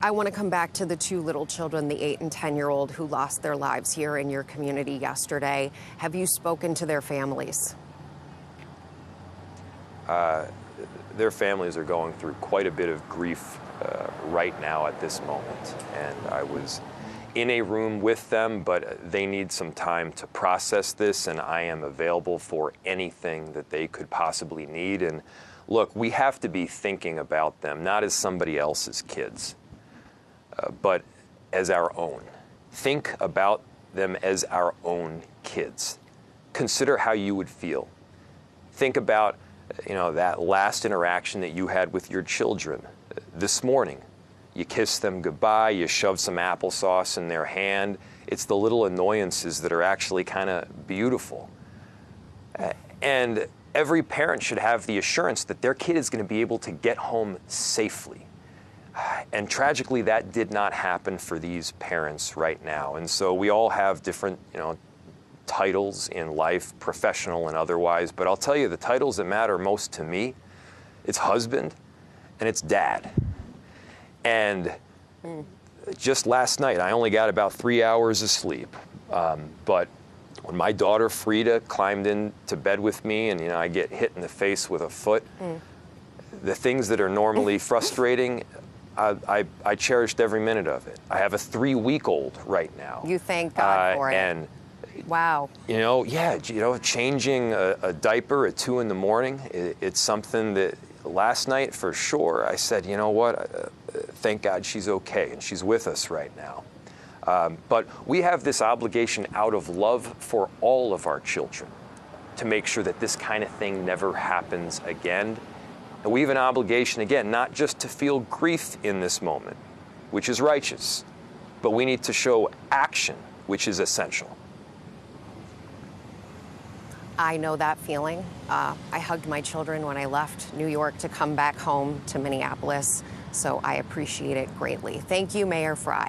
I want to come back to the two little children, the 8 and 10-year-old who lost their lives here in your community yesterday. Have you spoken to their families? Their families are going through quite a bit of grief right now at this moment. And I was in a room with them, but they need some time to process this, and I am available for anything that they could possibly need. And look, we have to be thinking about them, not as somebody else's kids, but as our own. Think about them as our own kids. Consider how you would feel. Think about, that last interaction that you had with your children this morning. You kissed them goodbye, you shoved some applesauce in their hand. It's the little annoyances that are actually kind of beautiful. And every parent should have the assurance that their kid is going to be able to get home safely. And tragically, that did not happen for these parents right now. And so we all have different, titles in life, professional and otherwise. But I'll tell you, the titles that matter most to me, it's husband and it's dad. And just last night, I only got about 3 hours of sleep. But when my daughter Frida climbed into bed with me and, I get hit in the face with a foot, the things that are normally frustrating, I cherished every minute of it. I have a 3-week-old right now. You thank God for it. And wow. Changing a diaper at 2 in the morning, it's something that last night for sure I said, you know what, thank God she's okay and she's with us right now. But we have this obligation out of love for all of our children to make sure that this kind of thing never happens again. And we have an obligation, again, not just to feel grief in this moment, which is righteous, but we need to show action, which is essential. I know that feeling. I hugged my children when I left New York to come back home to Minneapolis, so I appreciate it greatly. Thank you, Mayor Frey.